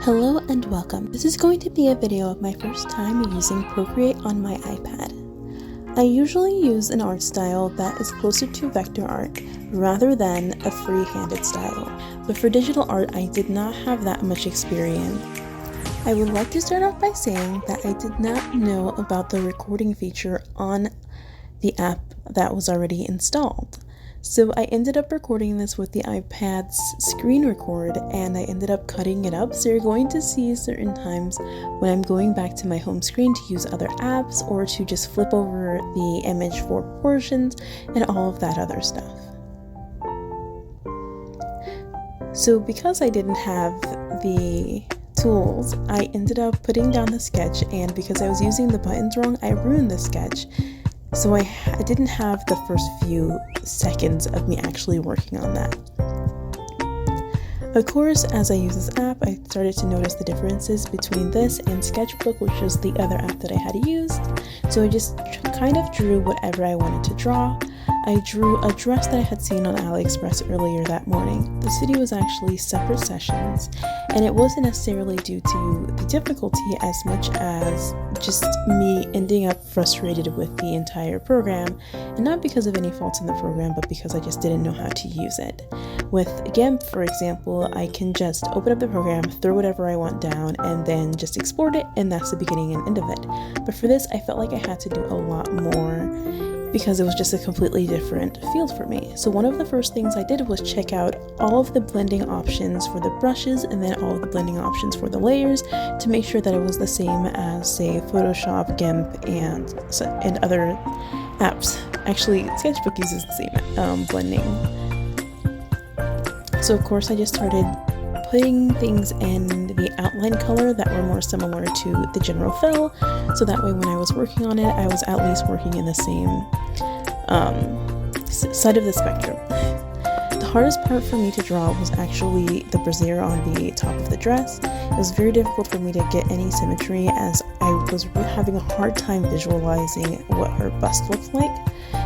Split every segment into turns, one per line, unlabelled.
Hello and welcome. This is going to be a video of my first time using Procreate on my iPad. I usually use an art style that is closer to vector art rather than a free-handed style, but for digital art I did not have that much experience. I would like to start off by saying that I did not know about the recording feature on the app that was already installed. So I ended up recording this with the iPad's screen record, and I ended up cutting it up, so you're going to see certain times when I'm going back to my home screen to use other apps or to just flip over the image for proportions and all of that other stuff. So because I didn't have the tools, I ended up putting down the sketch, and because I was using the buttons wrong, I ruined the sketch. So I didn't have the first few seconds of me actually working on that. Of course, as I use this app, I started to notice the differences between this and Sketchbook, which was the other app that I had used. So I just kind of drew whatever I wanted to draw. I drew a dress that I had seen on AliExpress earlier that morning. The city was actually separate sessions, and it wasn't necessarily due to the difficulty as much as just me ending up frustrated with the entire program, and not because of any faults in the program, but because I just didn't know how to use it. With GIMP, for example, I can just open up the program, throw whatever I want down, and then just export it, and that's the beginning and end of it. But for this, I felt like I had to do a lot more because it was just a completely different field for me. So one of the first things I did was check out all of the blending options for the brushes and then all of the blending options for the layers to make sure that it was the same as, say, Photoshop, GIMP, and other apps. Actually, Sketchbook uses the same blending. So of course I just started putting things in the outline color that were more similar to the general fill, so that way when I was working on it, I was at least working in the same side of the spectrum. The hardest part for me to draw was actually the brassiere on the top of the dress. It was very difficult for me to get any symmetry, as I was having a hard time visualizing what her bust looked like,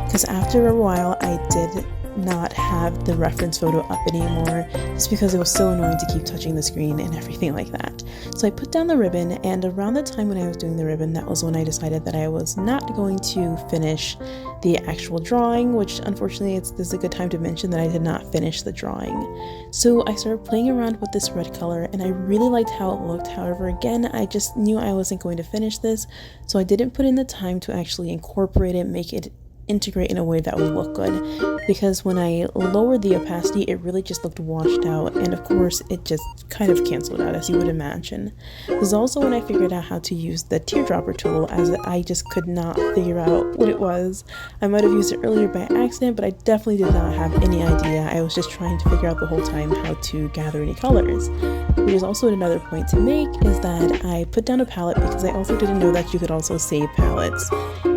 because after a while I did not have the reference photo up anymore, just because it was so annoying to keep touching the screen and everything like that. So I put down the ribbon, and around the time when I was doing the ribbon, that was when I decided that I was not going to finish the actual drawing, which unfortunately this is a good time to mention that I did not finish the drawing. So I started playing around with this red color, and I really liked how it looked. However, again, I just knew I wasn't going to finish this, so I didn't put in the time to actually incorporate it, make it integrate in a way that would look good, because when I lowered the opacity, it really just looked washed out, and of course it just kind of canceled out, as you would imagine. This is also when I figured out how to use the teardropper tool, as I just could not figure out what it was. I might have used it earlier by accident, but I definitely did not have any idea. I was just trying to figure out the whole time how to gather any colors. There's also another point to make, is that I put down a palette because I also didn't know that you could also save palettes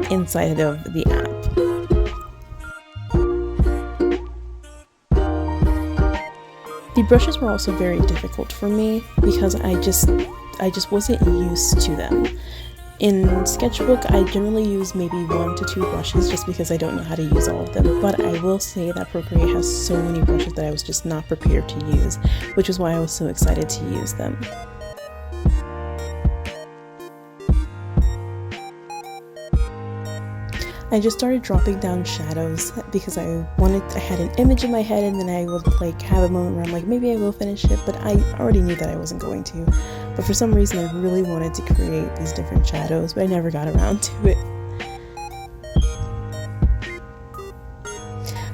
inside of the app. The brushes were also very difficult for me because I just wasn't used to them. In Sketchbook, I generally use maybe 1 to 2 brushes just because I don't know how to use all of them, but I will say that Procreate has so many brushes that I was just not prepared to use, which is why I was so excited to use them. I just started dropping down shadows because I had an image in my head, and then I would like have a moment where I'm like, maybe I will finish it, but I already knew that I wasn't going to. But for some reason I really wanted to create these different shadows, but I never got around to it.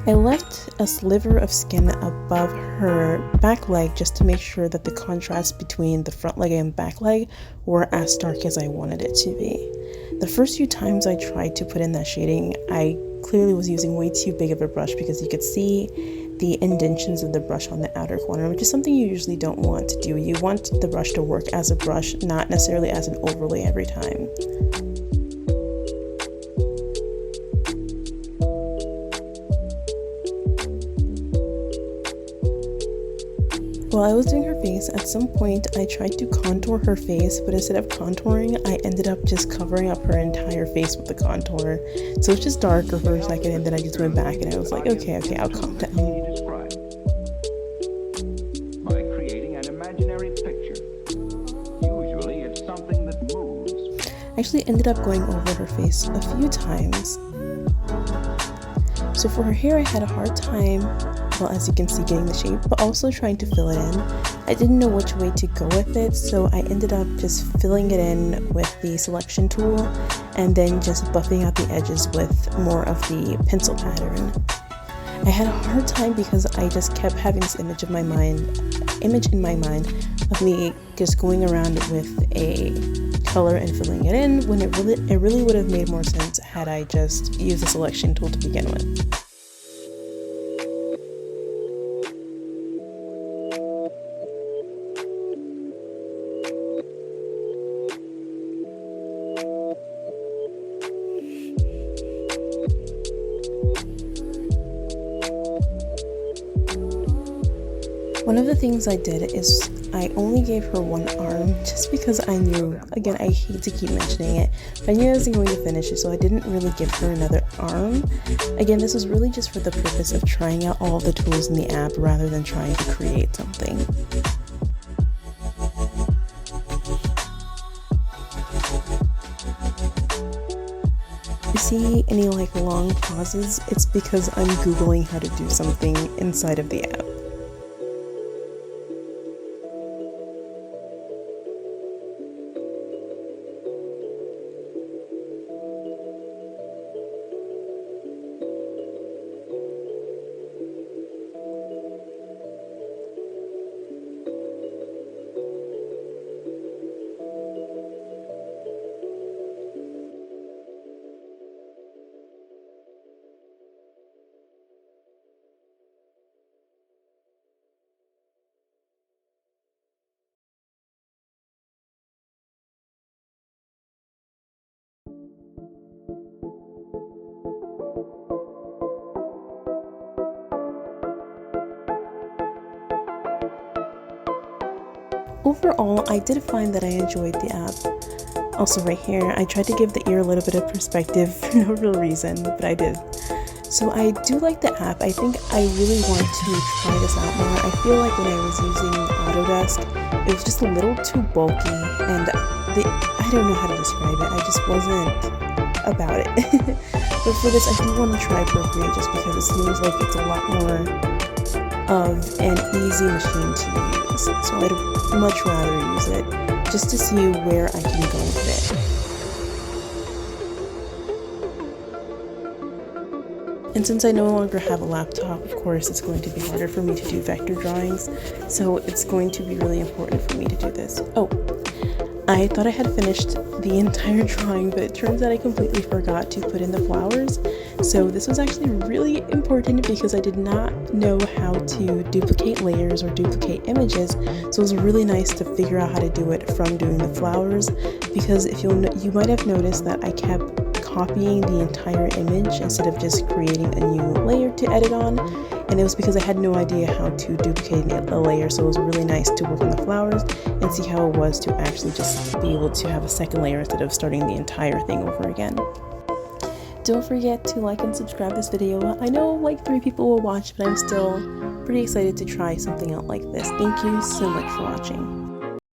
I left a sliver of skin above her back leg just to make sure that the contrast between the front leg and back leg were as dark as I wanted it to be. The first few times I tried to put in that shading, I clearly was using way too big of a brush, because you could see the indentions of the brush on the outer corner, which is something you usually don't want to do. You want the brush to work as a brush, not necessarily as an overlay every time. While I was doing her face, at some point I tried to contour her face, but instead of contouring, I ended up just covering up her entire face with the contour. So it's just darker for a second, and then I just went back and I was like, okay, I'll calm down.
By creating an imaginary picture
I actually ended up going over her face a few times. So for her hair, I had a hard time, well, as you can see, getting the shape, but also trying to fill it in. I didn't know which way to go with it, so I ended up just filling it in with the selection tool and then just buffing out the edges with more of the pencil pattern. I had a hard time because I just kept having this image in my mind of me just going around with a color and filling it in, when it really would have made more sense had I just used the selection tool to begin with. One of the things I did is I only gave her one arm just because I knew, again, I hate to keep mentioning it, but I knew I wasn't going to finish it, so I didn't really give her another arm. Again, this was really just for the purpose of trying out all the tools in the app rather than trying to create something. If you see any like long pauses, it's because I'm Googling how to do something inside of the app. Overall, I did find that I enjoyed the app. Also right here, I tried to give the ear a little bit of perspective for no real reason, but I did. So I do like the app. I think I really want to try this out more. I feel like when I was using AutoDesk, it was just a little too bulky, and I don't know how to describe it. I just wasn't about it. But for this, I do want to try Procreate just because it seems like it's a lot more of an easy machine to use. So I'd much rather use it just to see where I can go with it. And since I no longer have a laptop, of course, it's going to be harder for me to do vector drawings, so it's going to be really important for me to do this. Oh, I thought I had finished the entire drawing, but it turns out I completely forgot to put in the flowers. So this was actually really important because I did not know how to duplicate layers or duplicate images. So it was really nice to figure out how to do it from doing the flowers, because if you might have noticed that I kept copying the entire image instead of just creating a new layer to edit on, and it was because I had no idea how to duplicate a layer. So it was really nice to work on the flowers and see how it was to actually just be able to have a second layer instead of starting the entire thing over again. Don't forget to like and subscribe this video. I know like 3 people will watch, but I'm still pretty excited to try something out like this. Thank you so much for watching.